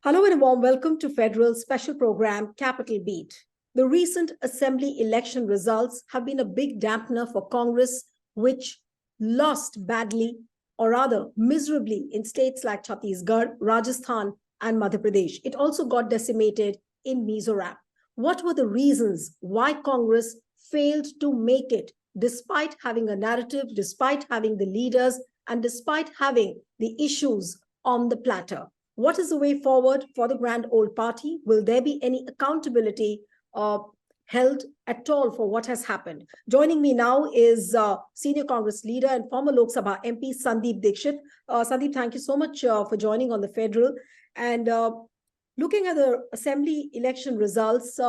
Hello and a warm welcome to Federal's special program, Capital Beat. The recent assembly election results have been a big dampener for Congress, which lost badly, or rather miserably, in states like Chhattisgarh, Rajasthan, and Madhya Pradesh. It also got decimated in Mizoram. What were the reasons why Congress failed to make it, despite having a narrative, despite having the leaders, and despite having the issues on the platter? What is the way forward for the grand old party? Will there be any accountability held at all for what has happened? Joining me now is senior Congress leader and former Lok Sabha MP Sandeep Dikshit. Sandeep, thank you so much for joining on the Federal. And looking at the assembly election results,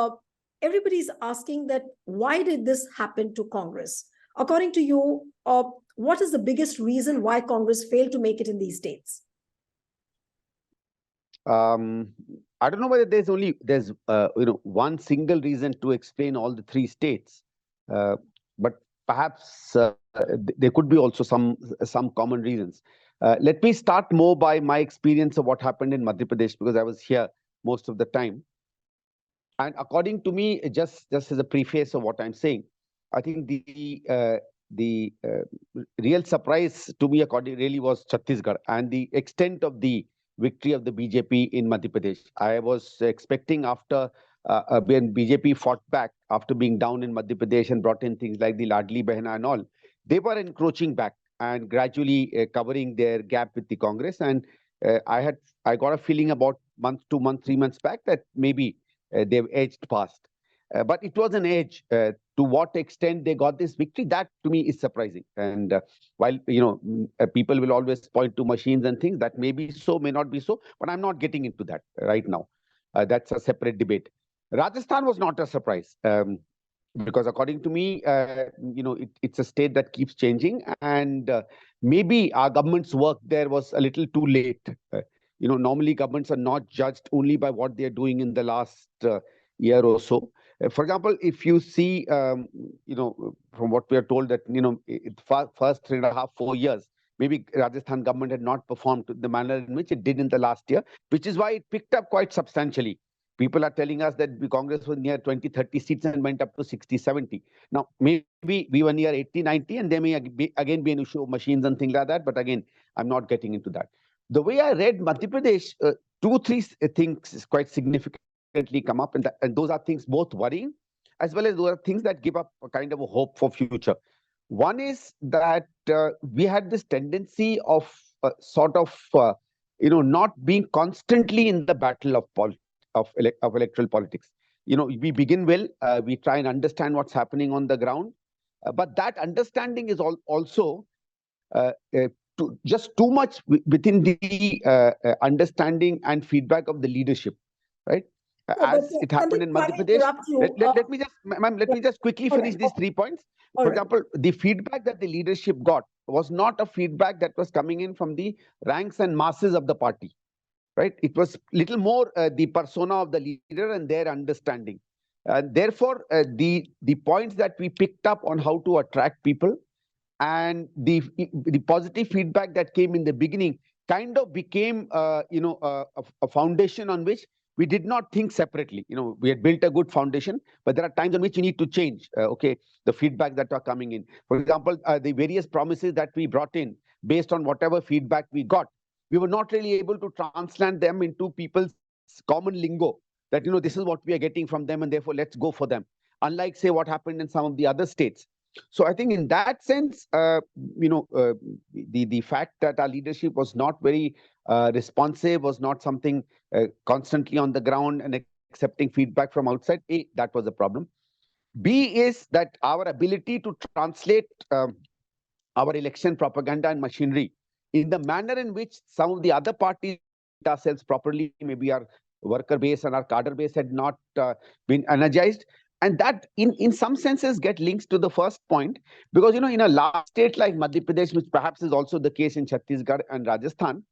everybody's asking that why did this happen to Congress? According to you, what is the biggest reason why Congress failed to make it in these states? I don't know whether there's one single reason to explain all the three states, but perhaps there could be also some common reasons. Let me start more by my experience of what happened in Madhya Pradesh, because I was here most of the time. And according to me, just as a preface of what I'm saying, I think the real surprise to me, really was Chhattisgarh and the extent of the victory of the BJP in Madhya Pradesh. I was expecting after when BJP fought back after being down in Madhya Pradesh and brought in things like the Ladli Behna and all, they were encroaching back and gradually covering their gap with the Congress. And I got a feeling about month, 2 months, 3 months back that maybe they've edged past. But it was an edge. To what extent they got this victory, that to me is surprising. And while people will always point to machines and things, that may be so, may not be so, but I'm not getting into that right now. That's a separate debate. Rajasthan was not a surprise, because according to me, it's a state that keeps changing, and maybe our government's work there was a little too late. Normally governments are not judged only by what they're doing in the last year or so. For example, if you see, from what we are told that, first 3.5, 4 years, maybe Rajasthan government had not performed the manner in which it did in the last year, which is why it picked up quite substantially. People are telling us that the Congress was near 20, 30 seats and went up to 60, 70. Now, maybe we were near 80, 90, and there may again be an issue of machines and things like that. But again, I'm not getting into that. The way I read Madhya Pradesh, 2-3 things is quite significant come up, and those are things both worrying as well as those are things that give up a kind of a hope for future. One is that we had this tendency of not being constantly in the battle of electoral politics. We begin well, we try and understand what's happening on the ground, but that understanding is also just too much within the understanding and feedback of the leadership, right? As it happened in Madhya Pradesh. Let me just quickly finish these 3 points. For example, the feedback that the leadership got was not a feedback that was coming in from the ranks and masses of the party, right? It was little more the persona of the leader and their understanding. Therefore, the points that we picked up on how to attract people and the positive feedback that came in the beginning kind of became a foundation on which we did not think separately. We had built a good foundation, but there are times on which you need to change, the feedback that are coming in. For example, the various promises that we brought in based on whatever feedback we got, we were not really able to translate them into people's common lingo that, this is what we are getting from them and therefore let's go for them. Unlike, say, what happened in some of the other states. So I think in that sense, the fact that our leadership was not very responsive, was not something constantly on the ground and accepting feedback from outside, A, that was a problem. B is that our ability to translate our election propaganda and machinery in the manner in which some of the other parties ourselves properly, maybe our worker base and our cadre base had not been energized. And that, in some senses, get links to the first point, because, in a large state like Madhya Pradesh, which perhaps is also the case in Chhattisgarh and Rajasthan,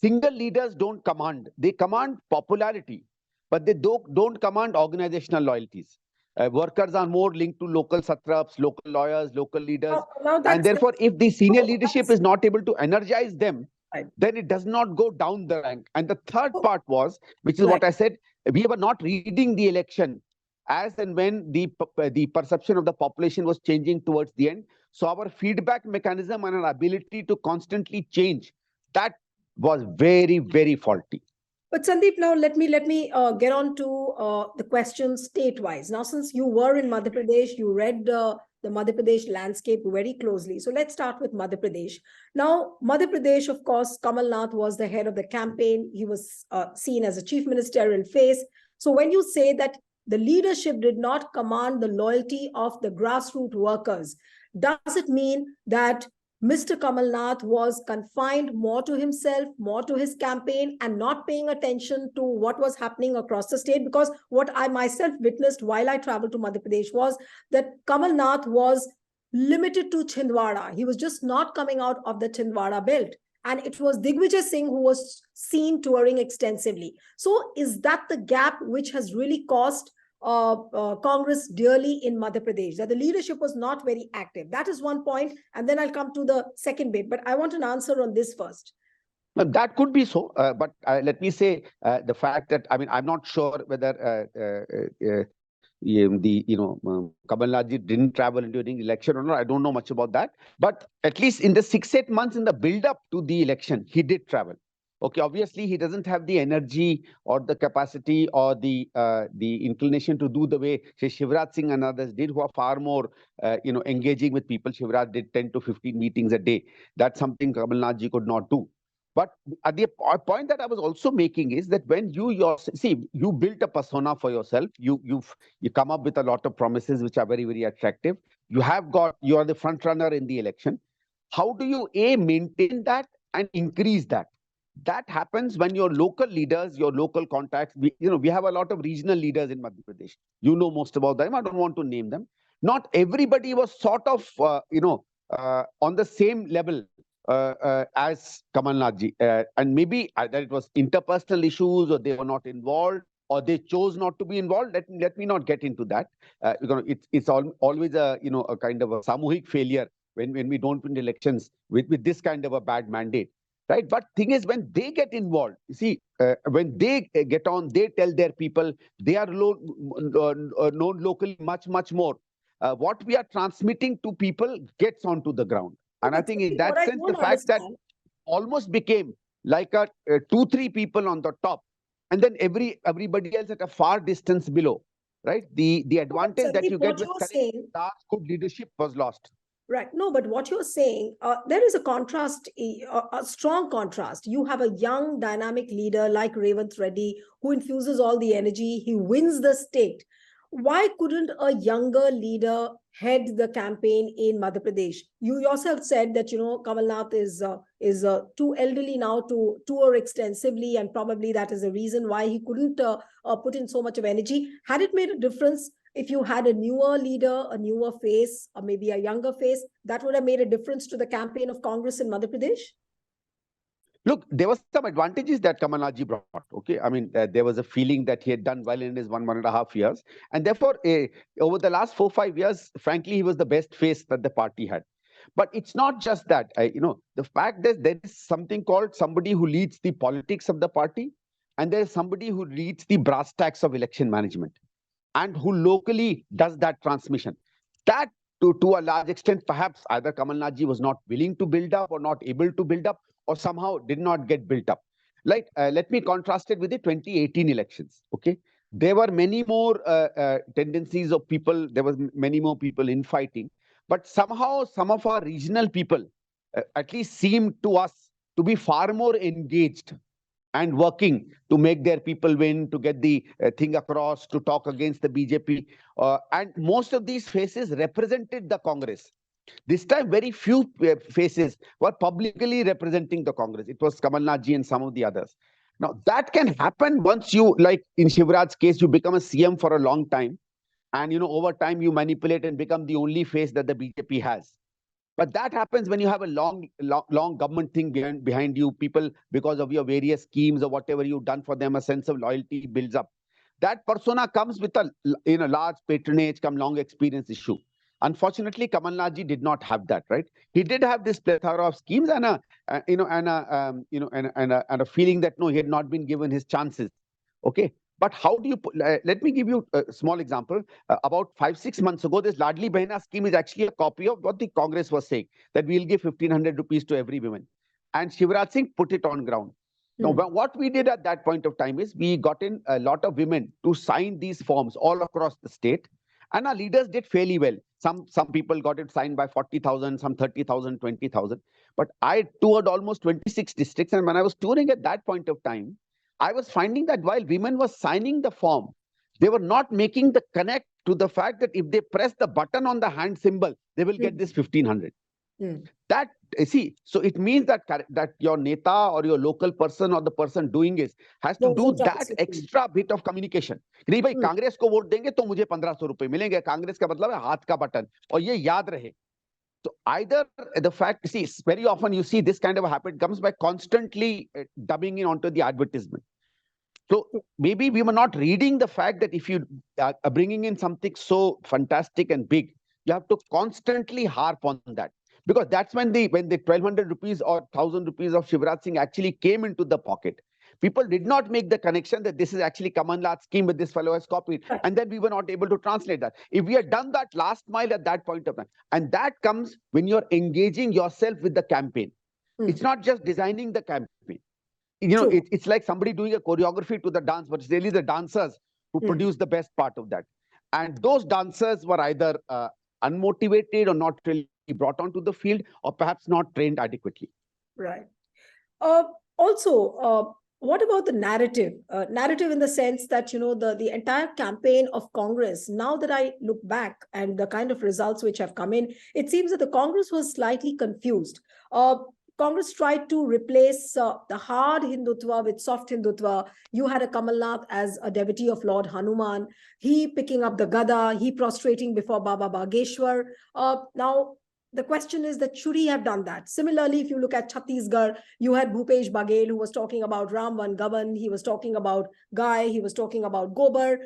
single leaders don't command. They command popularity, but they don't command organizational loyalties. Workers are more linked to local satraps, local lawyers, local leaders. And therefore, if the senior leadership is not able to energize them, then it does not go down the rank. And the third Oh, part was, which is right. what I said, we were not reading the election as and when the perception of the population was changing towards the end. So our feedback mechanism and our ability to constantly change, that was very, very faulty. But Sandeep, now let me get on to the question state-wise. Now, since you were in Madhya Pradesh, you read the Madhya Pradesh landscape very closely. So let's start with Madhya Pradesh. Now, Madhya Pradesh, of course, Kamal Nath was the head of the campaign. He was seen as a chief ministerial face. So when you say that the leadership did not command the loyalty of the grassroots workers, does it mean that Mr. Kamal Nath was confined more to himself, more to his campaign, and not paying attention to what was happening across the state? Because what I myself witnessed while I traveled to Madhya Pradesh was that Kamal Nath was limited to Chhindwara. He was just not coming out of the Chhindwara belt. And it was Digvijay Singh who was seen touring extensively. So is that the gap which has really cost Congress dearly in Madhya Pradesh, that the leadership was not very active? That is one point, and then I'll come to the second bit. But I want an answer on this first. Now, that could be so, but let me say the fact that, I mean, I'm not sure whether Kamal Nath didn't travel during election or not. I don't know much about that. But at least in the 6-8 months in the build-up to the election, he did travel. Okay, obviously he doesn't have the energy or the capacity or the inclination to do the way say Shivraj Singh and others did, who are far more engaging with people. Shivraj did 10 to 15 meetings a day. That's something Kamal Nath ji could not do. But the point that I was also making is that when you built a persona for yourself, you come up with a lot of promises which are very, very attractive. You are the front runner in the election. How do you maintain that and increase that? That happens when your local leaders, your local contacts, we have a lot of regional leaders in Madhya Pradesh. You know most about them. I don't want to name them. Not everybody was sort of, on the same level as Kamal Nath ji. And maybe either it was interpersonal issues, or they were not involved, or they chose not to be involved. Let me not get into that. It's always a kind of a samuhik failure when we don't win elections with this kind of a bad mandate. Right, but thing is, when they get involved, you see, when they get on, they tell their people, they are known locally much more. What we are transmitting to people gets onto the ground, and I think in that sense, the fact that almost became like a 2-3 people on the top, and then everybody else at a far distance below. Right, the advantage that you get with large good leadership was lost. Right. No, but what you're saying, there is a contrast, a strong contrast. You have a young, dynamic leader like Revanth Reddy who infuses all the energy. He wins the state. Why couldn't a younger leader head the campaign in Madhya Pradesh? You yourself said that, Kamal Nath is too elderly now to tour extensively, and probably that is the reason why he couldn't put in so much of energy. Had it made a difference if you had a newer leader, a newer face, or maybe a younger face, that would have made a difference to the campaign of Congress in Madhya Pradesh? Look, there were some advantages that Kamal Nath ji brought. Okay, I mean, there was a feeling that he had done well in his 1.5 years, and therefore, over the last 4-5 years, frankly, he was the best face that the party had. But it's not just that. The fact that there is something called somebody who leads the politics of the party, and there is somebody who leads the brass tacks of election management, and who locally does that transmission. That, to a large extent, perhaps either Kamal Nath ji was not willing to build up or not able to build up, or somehow did not get built up. Like, let me contrast it with the 2018 elections. Okay, there were many more tendencies of people. There was many more people infighting, but somehow some of our regional people, at least seemed to us to be far more engaged and working to make their people win, to get the thing across, to talk against the BJP. And most of these faces represented the Congress. This time, very few faces were publicly representing the Congress. It was Kamal Nath ji and some of the others. Now, that can happen once you, like in Shivraj's case, you become a CM for a long time. And, over time, you manipulate and become the only face that the BJP has. But that happens when you have a long government thing behind you. People, because of your various schemes or whatever you've done for them, a sense of loyalty builds up. That persona comes with a large patronage, long experience issue. Unfortunately, Kamal Nath ji did not have that, right? He did have this plethora of schemes and a feeling that no, he had not been given his chances. Okay, but how do you let me give you a small example. About 5-6 months ago, this Ladli Behna scheme is actually a copy of what the Congress was saying, that we'll give 1,500 rupees to every woman. And Shivraj Singh put it on ground. Now, what we did at that point of time is we got in a lot of women to sign these forms all across the state. And our leaders did fairly well. Some people got it signed by 40,000, some 30,000, 20,000. But I toured almost 26 districts. And when I was touring at that point of time, I was finding that while women were signing the form, they were not making the connect to the fact that if they press the button on the hand symbol, they will get this 1,500. That, see, so it means that your neta or your local person or the person doing it has to do that extra bit of communication. नहीं भाई कांग्रेस को vote देंगे तो मुझे 1,500 रुपए मिलेंगे. कांग्रेस का मतलब है हाथ का बटन, और ये याद रहे. So either the fact, see, very often you see this kind of a habit comes by constantly dubbing in onto the advertisement. So maybe we were not reading the fact that if you are bringing in something so fantastic and big, you have to constantly harp on that. Because that's when the 1,200 rupees or 1,000 rupees of Shivraj Singh actually came into the pocket. People did not make the connection that this is actually Kamal Nath's scheme, but this fellow has copied. And then we were not able to translate that. If we had done that last mile at that point of time, and that comes when you're engaging yourself with the campaign. It's not just designing the campaign. You know, it's like somebody doing a choreography to the dance, but it's really the dancers who produce the best part of that. And those dancers were either unmotivated or not really brought onto the field, or perhaps not trained adequately. Right. Also, what about the narrative? Narrative in the sense that, you know, the entire campaign of Congress, now that I look back and the kind of results which have come in, it seems that the Congress was slightly confused. Congress tried to replace the hard Hindutva with soft Hindutva. You had a Kamal Nath as a devotee of Lord Hanuman. He picking up the Gada, he prostrating before Baba Bageshwar. Now, the question is that should he have done that? Similarly, if you look at Chhattisgarh, you had Bhupesh Baghel, who was talking about Ram Van Gavan. He was talking about Gai. He was talking about Gobar.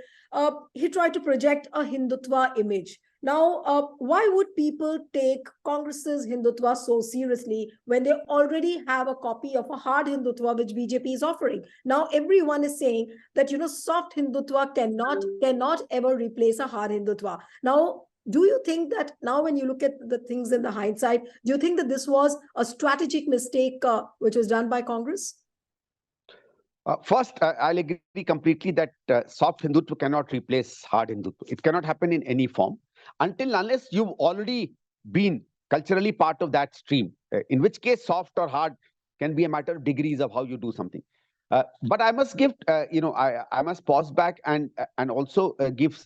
He tried to project a Hindutva image. Now, why would people take Congress's Hindutva so seriously when they already have a copy of a hard Hindutva which BJP is offering? Now, everyone is saying that, you know, soft Hindutva cannot ever replace a hard Hindutva. Now, do you think that now when you look at the things in the hindsight, do you think that this was a strategic mistake which was done by Congress? First, I'll agree completely that soft Hindutva cannot replace hard Hindutva. It cannot happen in any form until unless you've already been culturally part of that stream, in which case soft or hard can be a matter of degrees of how you do something. But I must give, I must pause back and also give,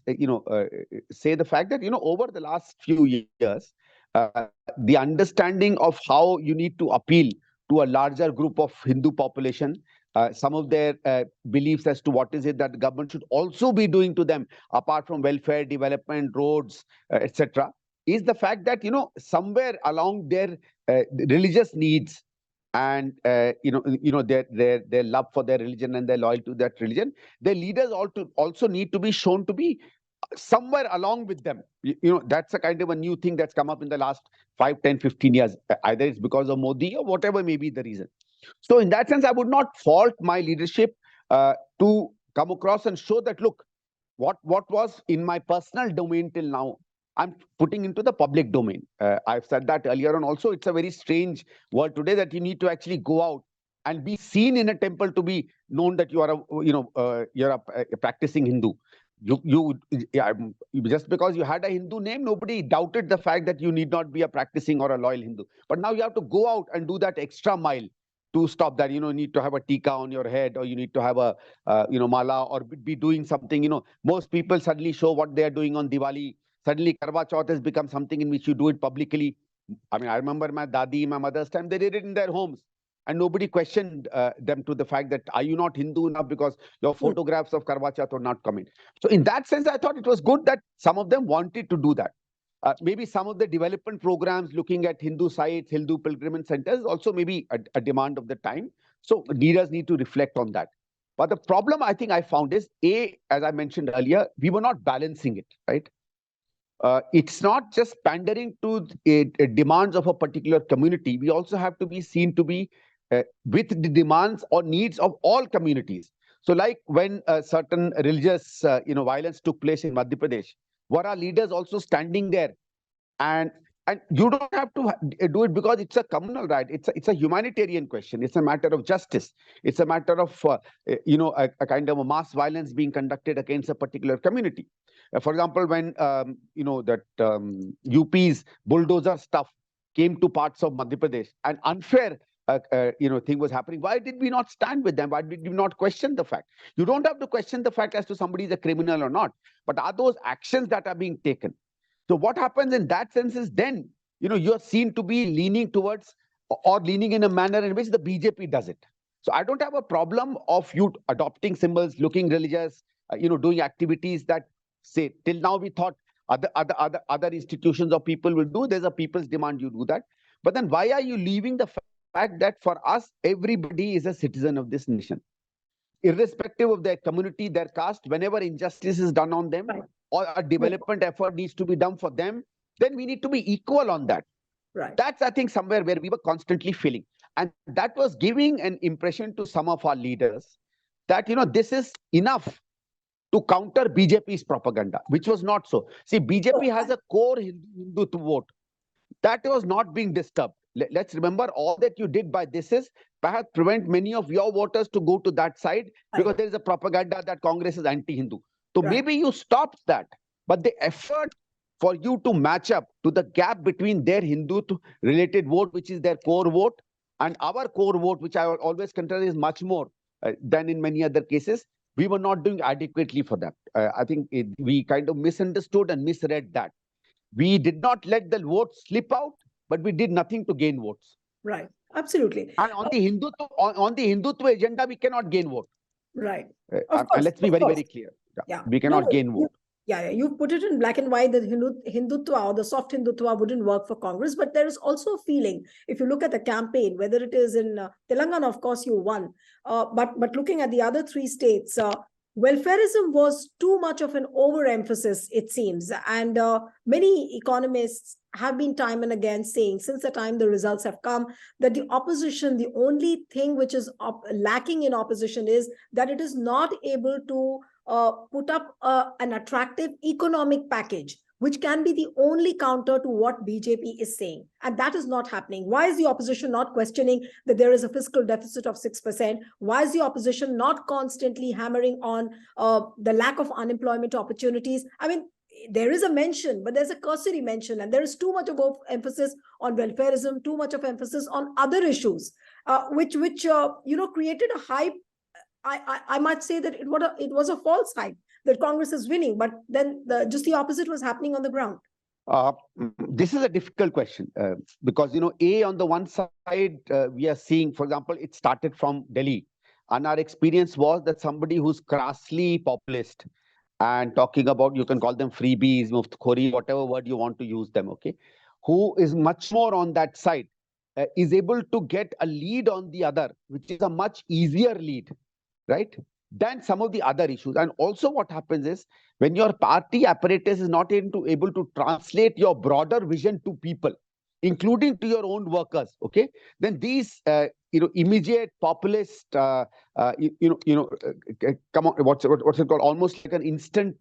say the fact that, over the last few years, the understanding of how you need to appeal to a larger group of Hindu population, some of their beliefs as to what is it that the government should also be doing to them, apart from welfare, development, roads, etc., is the fact that, somewhere along their religious needs, and their love for their religion and their loyalty to that religion, their leaders also need to be shown to be somewhere along with them. That's a kind of a new thing that's come up in the last 5, 10, 15 years. Either it's because of Modi or whatever may be the reason. So in that sense, I would not fault my leadership to come across and show that, look, what was in my personal domain till now, I'm putting into the public domain. I've said that earlier on also. It's a very strange world today that you need to actually go out and be seen in a temple to be known that you are you're a practicing Hindu. Just because you had a Hindu name, nobody doubted the fact that you need not be a practicing or a loyal Hindu. But now you have to go out and do that extra mile to stop that. You need to have a tika on your head, or you need to have a mala, or be doing something. Most people suddenly show what they are doing on Diwali. Suddenly, Karwa Chauth has become something in which you do it publicly. I mean, I remember my dadi, my mother's time, they did it in their homes. And nobody questioned them to the fact that, are you not Hindu enough because your photographs of Karwa Chauth are not coming? So in that sense, I thought it was good that some of them wanted to do that. Maybe some of the development programs looking at Hindu sites, Hindu pilgrimage centers, also maybe a demand of the time. So leaders need to reflect on that. But the problem I think I found is, as I mentioned earlier, we were not balancing it, right? it's not just pandering to demands of a particular community. We also have to be seen to be with the demands or needs of all communities. So, like when certain religious, violence took place in Madhya Pradesh, were our leaders also standing there? And you don't have to do it because it's a communal right. It's a humanitarian question. It's a matter of justice. It's a matter of a kind of a mass violence being conducted against a particular community. For example, when UP's bulldozer stuff came to parts of Madhya Pradesh, an unfair thing was happening. Why did we not stand with them? Why did we not question the fact? You don't have to question the fact as to somebody is a criminal or not, but are those actions that are being taken? So what happens in that sense is then, you're seen to be leaning towards or leaning in a manner in which the BJP does it. So I don't have a problem of you adopting symbols, looking religious, doing activities that say till now we thought other institutions or people will do. There's a people's demand you do that. But then why are you leaving the fact that for us, everybody is a citizen of this nation? Irrespective of their community, their caste, whenever injustice is done on them, right, or a development effort needs to be done for them, then we need to be equal on that. Right. That's, I think, somewhere where we were constantly feeling. And that was giving an impression to some of our leaders that, this is enough to counter BJP's propaganda, which was not so. See, BJP has a core Hindutva vote. That was not being disturbed. Let's remember, all that you did by this is perhaps prevent many of your voters to go to that side because there is a propaganda that Congress is anti-Hindu. So maybe you stopped that. But the effort for you to match up to the gap between their Hindu-related vote, which is their core vote, and our core vote, which I always consider is much more than in many other cases, we were not doing adequately for that. I think we kind of misunderstood and misread that. We did not let the vote slip out, but we did nothing to gain votes. Right. Absolutely. And on the Hindutva agenda, we cannot gain vote. Right. And let's be very, very clear. Yeah. We cannot gain vote. Yeah, you put it in black and white that Hindutva or the soft Hindutva wouldn't work for Congress, but there is also a feeling, if you look at the campaign, whether it is in Telangana, of course, you won, but looking at the other three states, welfarism was too much of an overemphasis, it seems, and many economists have been time and again saying, since the time the results have come, that the opposition, the only thing which is lacking in opposition is that it is not able to put up an attractive economic package, which can be the only counter to what BJP is saying. And that is not happening. Why is the opposition not questioning that there is a fiscal deficit of 6%? Why is the opposition not constantly hammering on the lack of unemployment opportunities? I mean, there is a mention, but there's a cursory mention, and there is too much of emphasis on welfarism, too much of emphasis on other issues, which created a hype. I might say that it was a false hype that Congress is winning, but then just the opposite was happening on the ground. This is a difficult question because, on the one side, we are seeing, for example, it started from Delhi. And our experience was that somebody who's crassly populist and talking about, you can call them freebies, muftkhori, whatever word you want to use them, okay, who is much more on that side, is able to get a lead on the other, which is a much easier lead, right, than some of the other issues. And also what happens is, when your party apparatus is not able to translate your broader vision to people, including to your own workers, okay, then these immediate populist come on, what's it called, almost like an instant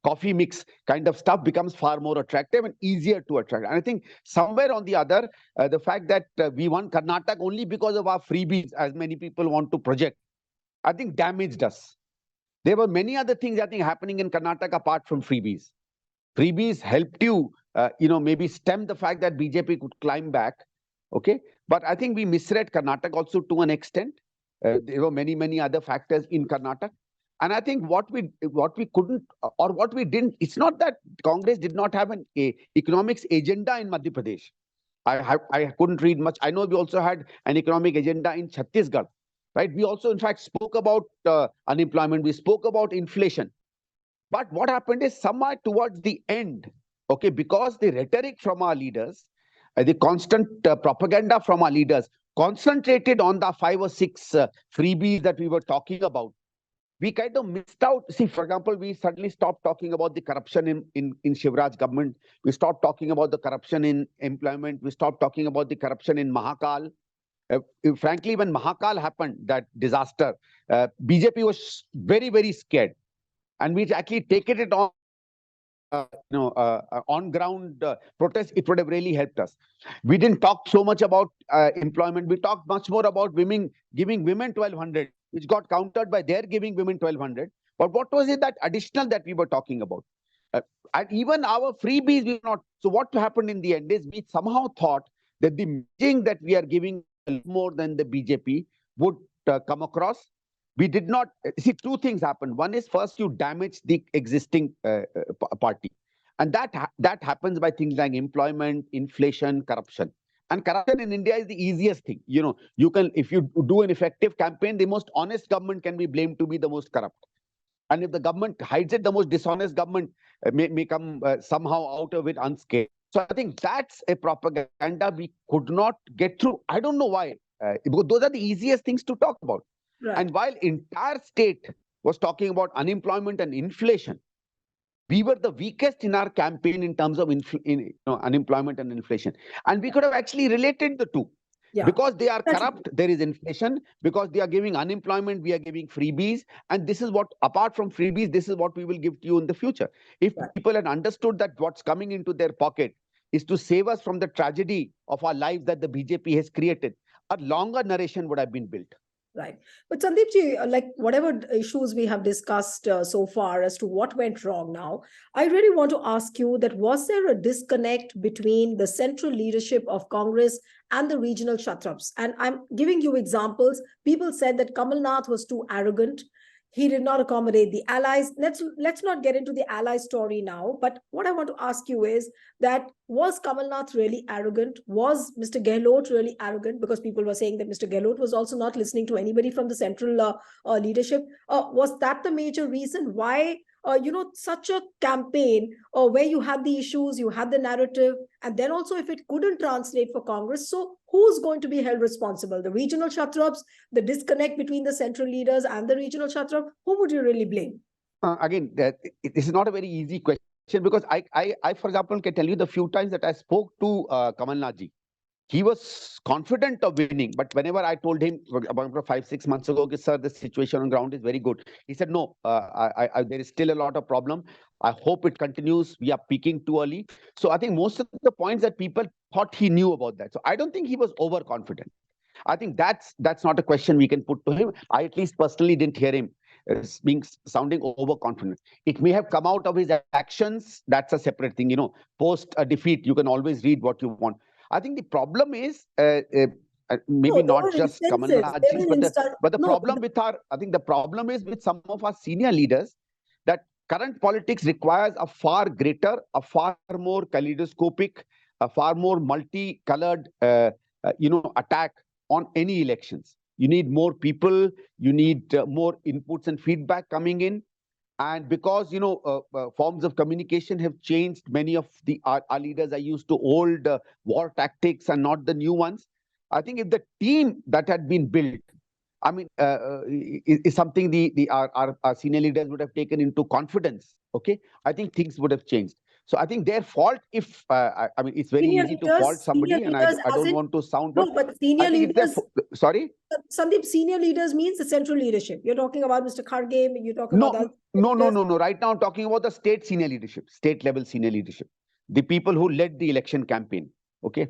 coffee mix kind of stuff becomes far more attractive and easier to attract. And I think somewhere on the other, the fact that we won Karnataka only because of our freebies, as many people want to project, I think damaged us. There were many other things, I think, happening in Karnataka apart from freebies. Freebies helped you, maybe stem the fact that BJP could climb back, okay? But I think we misread Karnataka also to an extent. There were many, many other factors in Karnataka. And I think what we couldn't, or what we didn't, it's not that Congress did not have an economics agenda in Madhya Pradesh. I couldn't read much. I know we also had an economic agenda in Chhattisgarh. Right? We also, in fact, spoke about unemployment. We spoke about inflation. But what happened is, somewhere towards the end, okay, because the rhetoric from our leaders, the constant propaganda from our leaders concentrated on the 5 or 6 freebies that we were talking about, we kind of missed out. See, for example, we suddenly stopped talking about the corruption in Shivraj government. We stopped talking about the corruption in employment. We stopped talking about the corruption in Mahakal. Frankly, when Mahakal happened, that disaster, BJP was very, very scared. And we actually taken it on, on ground protest. It would have really helped us. We didn't talk so much about employment. We talked much more about women, giving women 1,200, which got countered by their giving women 1,200. But what was it that additional that we were talking about? And even our freebies, we were not. So what happened in the end is we somehow thought that the messaging that we are giving more than the BJP would come across. We did not see two things happen. One is, first you damage the existing party, and that happens by things like employment, inflation, corruption. And corruption in India is the easiest thing. You can, if you do an effective campaign, the most honest government can be blamed to be the most corrupt. And if the government hides it, the most dishonest government may come somehow out of it unscathed. So I think that's a propaganda we could not get through. I don't know why. Because those are the easiest things to talk about. Right. And while entire state was talking about unemployment and inflation, we were the weakest in our campaign in terms of unemployment and inflation. And we could have actually related the two. Yeah. Because they are corrupt, there is inflation. Because they are giving unemployment, we are giving freebies. And this is what, apart from freebies, this is what we will give to you in the future. If people had understood that what's coming into their pocket is to save us from the tragedy of our lives that the BJP has created, a longer narration would have been built. Right. But Sandeep, like whatever issues we have discussed so far as to what went wrong now, I really want to ask you that was there a disconnect between the central leadership of Congress and the regional satraps? And I'm giving you examples. People said that Kamal Nath was too arrogant. He did not accommodate the allies. Let's not get into the ally story now. But what I want to ask you is that was Kamal Nath really arrogant? Was Mr. Gehlot really arrogant? Because people were saying that Mr. Gehlot was also not listening to anybody from the central leadership. Was that the major reason why such a campaign where you had the issues, you had the narrative, and then also if it couldn't translate for Congress, so who's going to be held responsible? The regional satraps, the disconnect between the central leaders and the regional satrap, who would you really blame? Again, this is not a very easy question, because I, for example, can tell you the few times that I spoke to Kamal Nath. He was confident of winning, but whenever I told him about 5-6 months ago, sir, the situation on ground is very good, he said, no, there is still a lot of problem. I hope it continues. We are peaking too early. So I think most of the points that people thought he knew about that. So I don't think he was overconfident. I think that's not a question we can put to him. I at least personally didn't hear him sounding overconfident. It may have come out of his actions. That's a separate thing. Post a defeat, you can always read what you want. I think the problem is maybe not just Kamal Nath, but the problem with the problem is with some of our senior leaders that current politics requires a far greater, a far more kaleidoscopic, a far more multicolored, attack on any elections. You need more people, you need more inputs and feedback coming in. And because, forms of communication have changed, many of our leaders are used to old war tactics and not the new ones. I think if the team that had been built, is something our senior leaders would have taken into confidence, okay, I think things would have changed. So I think their fault, if, it's very easy to fault somebody, and I don't want to sound... No, but senior leaders... Sorry? Sandeep, senior leaders means the central leadership. You're talking about Mr. Kharge, you're talking about... No. Right now I'm talking about the state senior leadership, state level senior leadership, the people who led the election campaign, okay?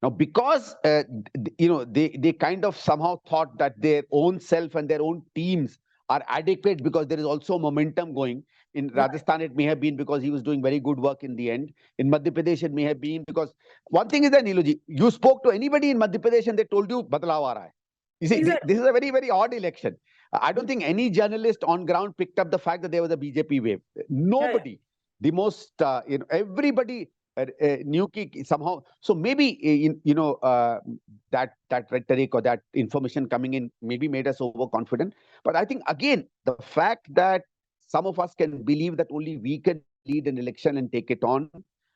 Now, because, they kind of somehow thought that their own self and their own teams are adequate because there is also momentum going. In Rajasthan, it may have been because he was doing very good work in the end. In Madhya Pradesh, it may have been because... One thing is that, Niluji, you spoke to anybody in Madhya Pradesh and they told you, badlav aa raha hai. You see, this is a very, very odd election. I don't think any journalist on ground picked up the fact that there was a BJP wave. Nobody. The most, everybody knew somehow. So maybe, that rhetoric or that information coming in maybe made us overconfident. But I think, again, the fact that some of us can believe that only we can lead an election and take it on,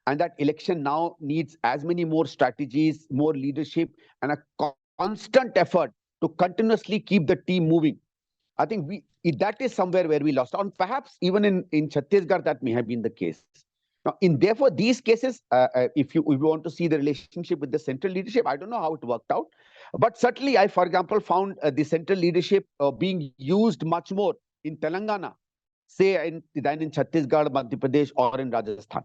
and that election now needs as many more strategies, more leadership, and a constant effort to continuously keep the team moving. I think that is somewhere where we lost. And perhaps even in Chhattisgarh, that may have been the case. Now, therefore these cases, if you want to see the relationship with the central leadership, I don't know how it worked out, but certainly I, for example, found the central leadership being used much more in Telangana, say, than in Chhattisgarh, Madhya Pradesh, or in Rajasthan.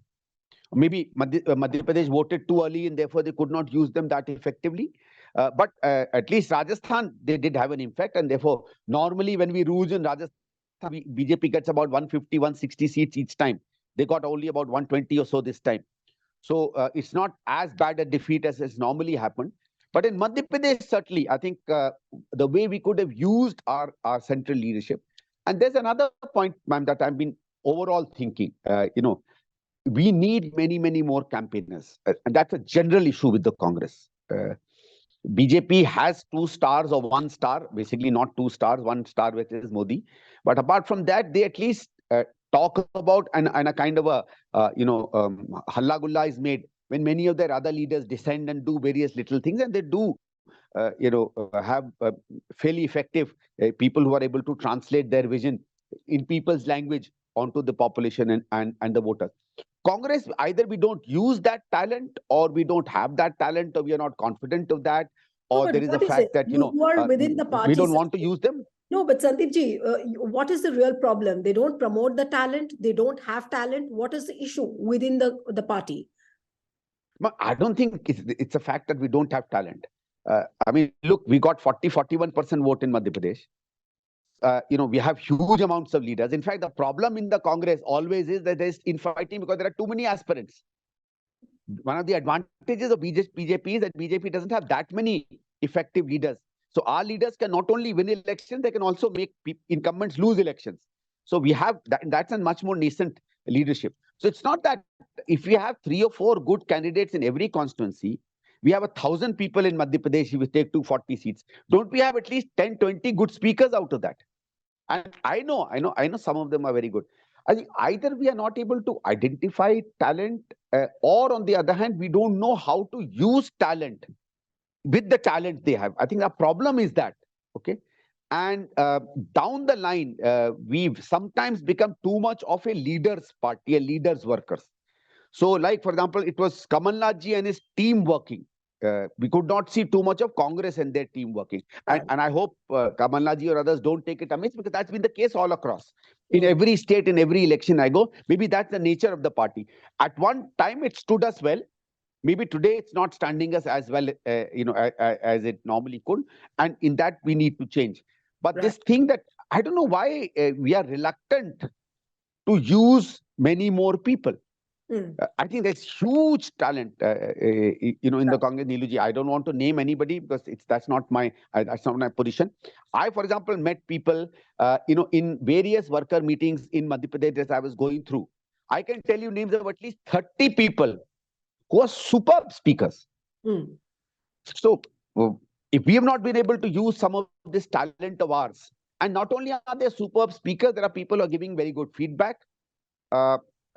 Maybe Madhya Pradesh voted too early and therefore they could not use them that effectively. But at least Rajasthan, they did have an impact. And therefore, normally when we lose in Rajasthan, BJP gets about 150, 160 seats each time. They got only about 120 or so this time. So it's not as bad a defeat as has normally happened. But in Madhya Pradesh, certainly, I think the way we could have used our central leadership. And there's another point, ma'am, that I've been overall thinking, we need many, many more campaigners. And that's a general issue with the Congress. BJP has 2 stars or 1 star, basically not 2 stars, 1 star, which is Modi. But apart from that, they at least talk about and a kind of a, halla gulla is made when many of their other leaders descend and do various little things. And they do, have fairly effective people who are able to translate their vision in people's language onto the population and the voters. Congress, either we don't use that talent, or we don't have that talent, or we are not confident of that, or No, there is a what is fact it? that, You are within the we party. don't want to use them. No, but Sandeep ji, what is the real problem? They don't promote the talent. They don't have talent. What is the issue within the party? I don't think it's a fact that we don't have talent. I mean, look, we got 41% vote in Madhya Pradesh. We have huge amounts of leaders. In fact, the problem in the Congress always is that there's infighting because there are too many aspirants. One of the advantages of BJP is that BJP doesn't have that many effective leaders. So our leaders can not only win elections, they can also make incumbents lose elections. So we have that's a much more nascent leadership. So it's not that if we have 3 or 4 good candidates in every constituency, we have 1,000 people in Madhya Pradesh, if we take 240 seats. Don't we have at least 10, 20 good speakers out of that? And I know some of them are very good. I think either we are not able to identify talent, or on the other hand, we don't know how to use talent with the talent they have. I think the problem is that, okay? And down the line, we've sometimes become too much of a leader's party, a leader's workers. So, like, for example, it was Kamal Nath ji and his team working. We could not see too much of Congress and their team working. And I hope Kamal Nath ji or others don't take it amiss, because that's been the case all across. In every state, in every election I go, maybe that's the nature of the party. At one time, it stood us well. Maybe today it's not standing us as well, as it normally could. And in that, we need to change. But this thing that, I don't know why we are reluctant to use many more people. I think there's huge talent, in the Congress, Neeluji. I don't want to name anybody because that's not my position. I, for example, met people, in various worker meetings in Madhya Pradesh as I was going through. I can tell you names of at least 30 people who are superb speakers. So if we have not been able to use some of this talent of ours, and not only are they superb speakers, there are people who are giving very good feedback.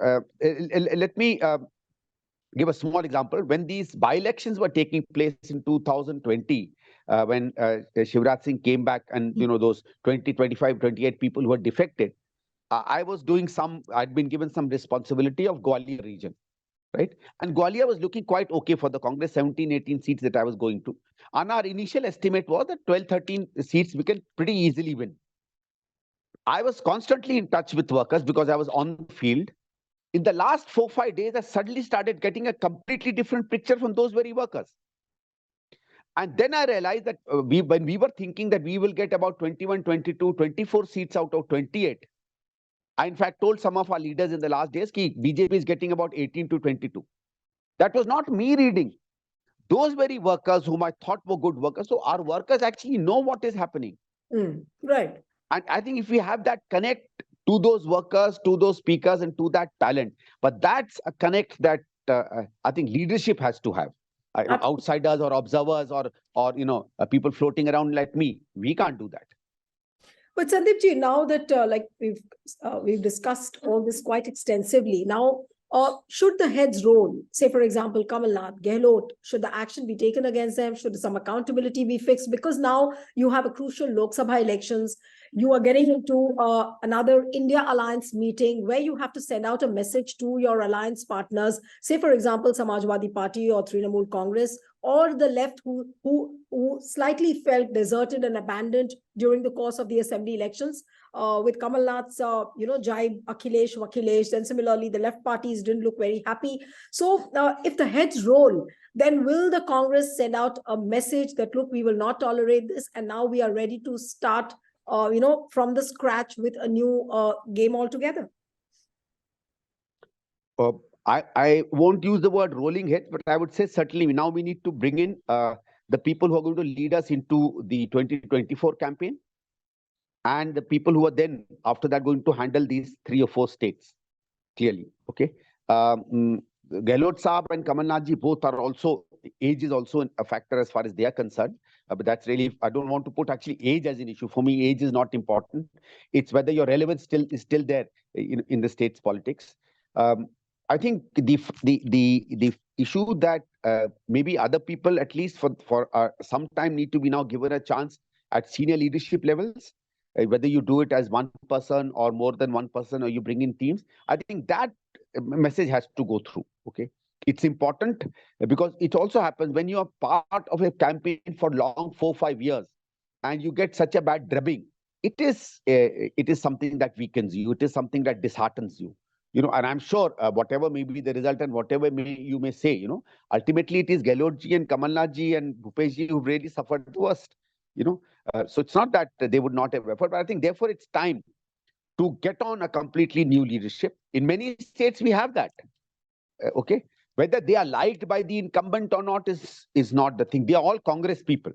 Let me give a small example. When these by-elections were taking place in 2020, when Shivraj Singh came back and, those 20, 25, 28 people who were defected, I'd been given some responsibility of Gwalior region, right? And Gwalior was looking quite okay for the Congress, 17, 18 seats that I was going to. And our initial estimate was that 12, 13 seats we can pretty easily win. I was constantly in touch with workers because I was on the field. In the last 4-5 days, I suddenly started getting a completely different picture from those very workers. And then I realized that when we were thinking that we will get about 21, 22, 24 seats out of 28, I in fact told some of our leaders in the last days that BJP is getting about 18 to 22. That was not me reading. Those very workers whom I thought were good workers. So our workers actually know what is happening. Right. And I think if we have that connect to those workers, to those speakers, and to that talent, but that's a connect that I think leadership has to have. Outsiders or observers or people floating around like me, we can't do that. But Sandeep ji, now that we've discussed all this quite extensively, now Should the heads roll, say, for example, Kamal Nath, Gehlot, should the action be taken against them? Should some accountability be fixed? Because now you have a crucial Lok Sabha elections. You are getting into another India Alliance meeting where you have to send out a message to your alliance partners, say, for example, Samajwadi Party or Trinamool Congress, or the left who slightly felt deserted and abandoned during the course of the assembly elections. With Kamal Nath's, jibe, Akhilesh, Vakhilesh, then similarly, the left parties didn't look very happy. So if the heads roll, then will the Congress send out a message that, look, we will not tolerate this, and now we are ready to start, from the scratch with a new game altogether? I won't use the word rolling heads, but I would say certainly now we need to bring in the people who are going to lead us into the 2024 campaign, and the people who are then after that going to handle these 3 or 4 states clearly. Okay. Gehlot Saab and Kamal Nath ji both are also, age is also a factor as far as they are concerned. But that's really, I don't want to put actually age as an issue. For me, age is not important. It's whether your relevance is still there in the state's politics. I think the issue that maybe other people, at least for some time, need to be now given a chance at senior leadership levels, whether you do it as one person or more than one person, or you bring in teams. I think that message has to go through. Okay. It's important because it also happens when you are part of a campaign for long 4-5 years and you get such a bad drubbing. It is something that weakens you. It is something that disheartens you. And I'm sure whatever may be the result and whatever you may say, ultimately it is Gehlot ji and Kamal Nath ji and Bhupesh ji who really suffered the worst. So it's not that they would not have effort, but I think therefore it's time to get on a completely new leadership. In many states we have that. Okay. Whether they are liked by the incumbent or not is not the thing. They are all Congress people.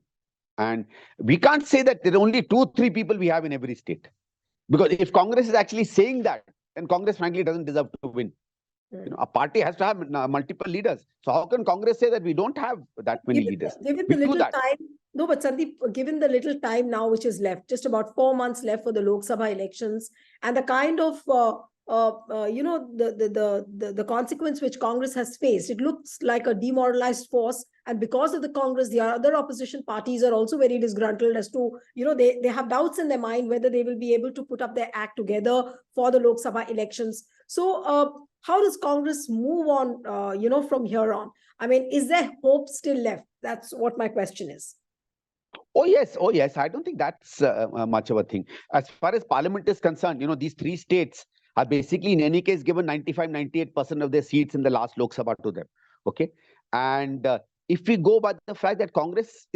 And we can't say that there are only 2-3 people we have in every state. Because if Congress is actually saying that, then Congress frankly doesn't deserve to win. A party has to have multiple leaders. So how can Congress say that we don't have that many leaders? Given the little time, no, but Sandeep, given the little time now which is left, just about 4 months left for the Lok Sabha elections, and the kind of the consequence which Congress has faced, it looks like a demoralized force. And because of the Congress, the other opposition parties are also very disgruntled as to, they have doubts in their mind whether they will be able to put up their act together for the Lok Sabha elections. So how does Congress move on, from here on? I mean, is there hope still left? That's what my question is. Oh, yes. I don't think that's much of a thing. As far as Parliament is concerned, these 3 states are basically in any case given 95-98% of their seats in the last Lok Sabha to them. Okay. And if we go by the fact that Congress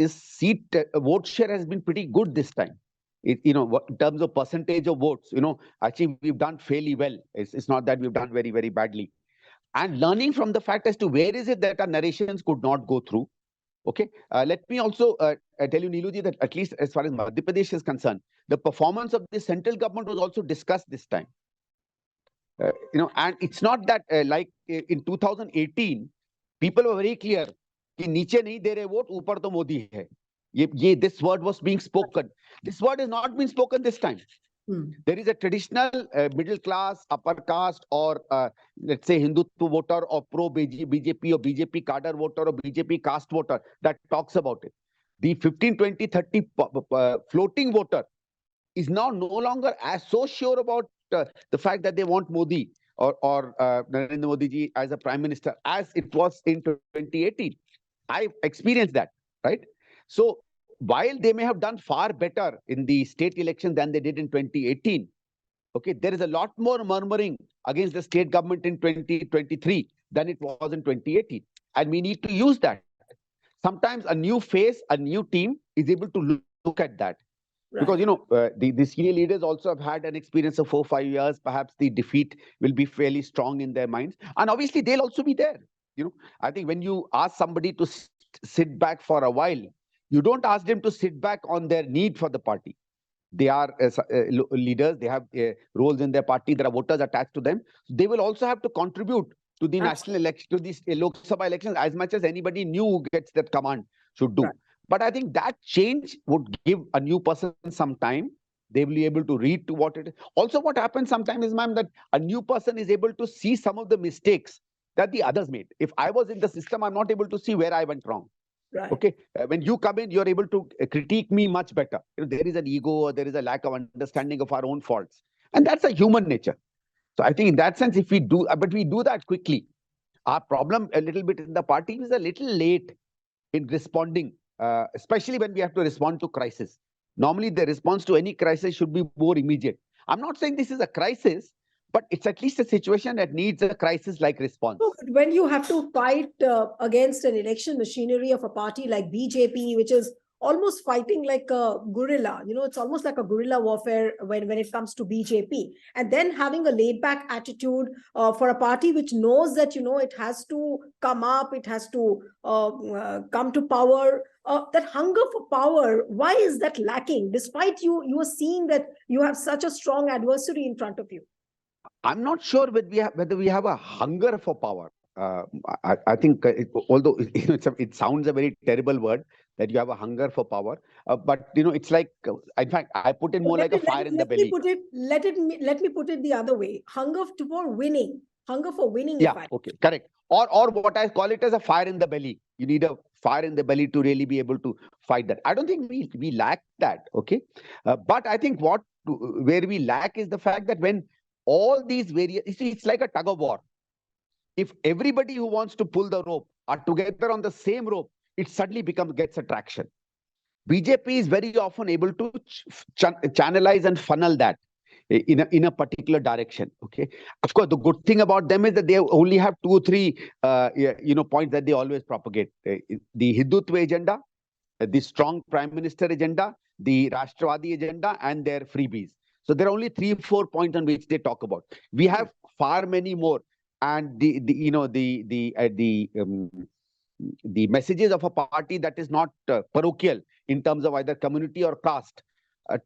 vote share has been pretty good this time. In terms of percentage of votes, actually we've done fairly well. It's not that we've done very, very badly. And learning from the fact as to where is it that our narrations could not go through. Okay. Let me also tell you, Neeluji, that at least as far as Madhya Pradesh is concerned, the performance of the central government was also discussed this time. And it's not that like in 2018, people were very clear कि नीचे नहीं दे रहे vote, ऊपर तो मोदी है. This word was being spoken. This word is not being spoken this time. There is a traditional middle class, upper caste, or let's say Hindutva voter, or pro BJP or BJP cadre voter or BJP caste voter that talks about it. The 15, 20, 30 floating voter is now no longer as so sure about the fact that they want Modi or Narendra Modi ji as a prime minister as it was in 2018. I experienced that, right? So while they may have done far better in the state elections than they did in 2018, okay, there is a lot more murmuring against the state government in 2023 than it was in 2018. And we need to use that. Sometimes a new face, a new team is able to look at that. Right. Because, the senior leaders also have had an experience of 4-5 years. Perhaps the defeat will be fairly strong in their minds. And obviously, they'll also be there. I think when you ask somebody to sit back for a while, you don't ask them to sit back on their need for the party. They are leaders. They have roles in their party. There are voters attached to them. They will also have to contribute to the national election, to these Lok Sabha elections, as much as anybody new who gets that command should do. Right. But I think that change would give a new person some time They will be able to read to what it is. Also, what happens sometimes is, ma'am, that a new person is able to see some of the mistakes that the others made. If I was in the system, I'm not able to see where I went wrong. Right. Okay, when you come in, you're able to critique me much better. There is an ego, or there is a lack of understanding of our own faults, and that's a human nature. So I think in that sense, if we do, but we do that quickly. Our problem a little bit in the party is a little late in responding, especially when we have to respond to crisis. Normally, the response to any crisis should be more immediate. I'm not saying this is a crisis, but it's at least a situation that needs a crisis-like response. No, but when you have to fight against an election machinery of a party like BJP, which is almost fighting like a guerrilla, it's almost like a guerrilla warfare when it comes to BJP. And then having a laid back attitude for a party which knows that, it has to come up, it has to come to power. That hunger for power, why is that lacking? Despite you are seeing that you have such a strong adversary in front of you. I'm not sure whether we have a hunger for power. I think, although it sounds a very terrible word, that you have a hunger for power, but it's like, in fact, I put it more like a fire in the belly. Let me put it the other way: hunger for winning. Hunger for winning. Yeah. Okay. Correct. Or what I call it as a fire in the belly. You need a fire in the belly to really be able to fight that. I don't think we lack that. Okay. But I think where we lack is the fact that when all these various, it's like a tug of war. If everybody who wants to pull the rope are together on the same rope, it suddenly gets a traction. BJP is very often able to channelize and funnel that in a particular direction. Okay, of course, the good thing about them is that they only have 2 or 3 points that they always propagate: the Hindutva agenda, the strong prime minister agenda, the Rashtravadi agenda, and their freebies. So there are only 3 or 4 points on which they talk about. We have far many more, and the messages of a party that is not parochial in terms of either community or caste,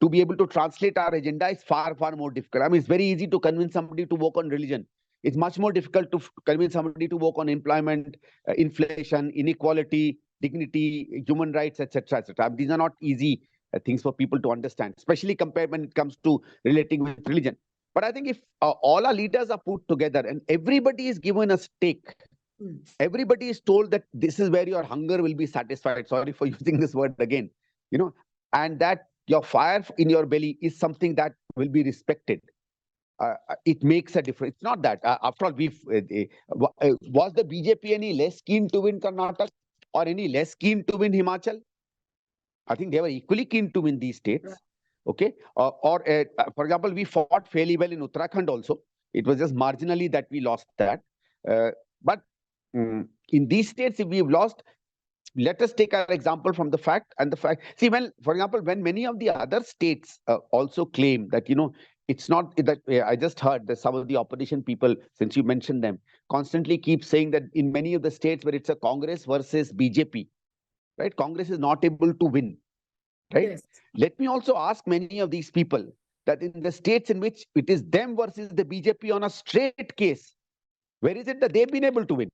to be able to translate our agenda is far more difficult. I mean, it's very easy to convince somebody to work on religion. It's much more difficult to convince somebody to work on employment, inflation, inequality, dignity, human rights, etc., etc. These are not easy things for people to understand, especially compared when it comes to relating with religion. But I think if all our leaders are put together and everybody is given a stake, everybody is told that this is where your hunger will be satisfied. Sorry for using this word again, and that your fire in your belly is something that will be respected. It makes a difference. It's not that, after all, was the BJP any less keen to win Karnataka or any less keen to win Himachal? I think they were equally keen to win these states. Okay, for example, we fought fairly well in Uttarakhand also. It was just marginally that we lost that. But in these states, if we've lost, let us take our example from the fact. See, for example, when many of the other states also claim that, it's not that, I just heard that some of the opposition people, since you mentioned them, constantly keep saying that in many of the states where it's a Congress versus BJP, right? Congress is not able to win, right? Yes. Let me also ask many of these people that in the states in which it is them versus the BJP on a straight case, where is it that they've been able to win?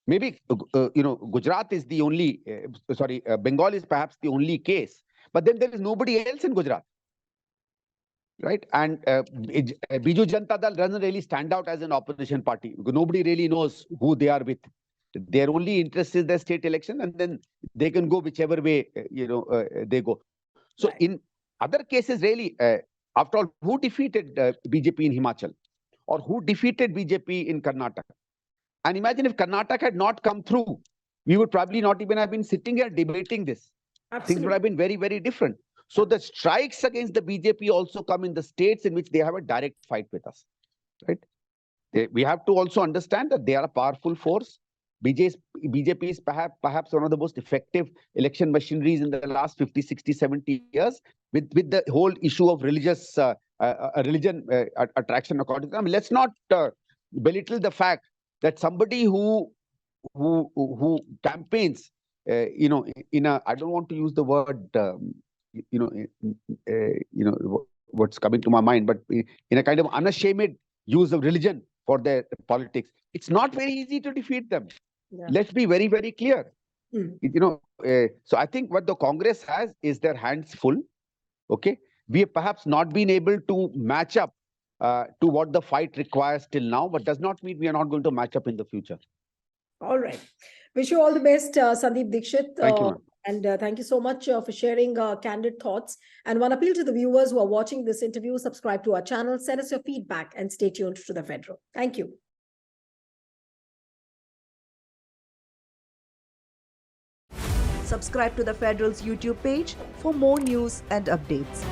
Maybe, Gujarat is the only, Bengal is perhaps the only case, but then there is nobody else in Gujarat, right? And Biju Janata Dal doesn't really stand out as an opposition party because nobody really knows who they are with. Their only interest is their state election, and then they can go whichever way, they go. So in other cases, really, after all, who defeated BJP in Himachal? Or who defeated BJP in Karnataka? And imagine if Karnataka had not come through, we would probably not even have been sitting here debating this. Absolutely. Things would have been very, very different. So the strikes against the BJP also come in the states in which they have a direct fight with us, right? We have to also understand that they are a powerful force. BJP is perhaps one of the most effective election machineries in the last 50, 60, 70 years with the whole issue of religious religion attraction according to them. Let's not belittle the fact that somebody who campaigns, in a, I don't want to use the word, what's coming to my mind, but in a kind of unashamed use of religion for their politics, it's not very easy to defeat them. Yeah. Let's be very, very clear. So I think what the Congress has is their hands full. Okay, we have perhaps not been able to match up to what the fight requires till now, but does not mean we are not going to match up in the future. All right. Wish you all the best, Sandeep Dikshit. Thank you, ma'am. And thank you so much for sharing candid thoughts. And one appeal to the viewers who are watching this interview, subscribe to our channel, send us your feedback, and stay tuned to The Federal. Thank you. Subscribe to The Federal's YouTube page for more news and updates.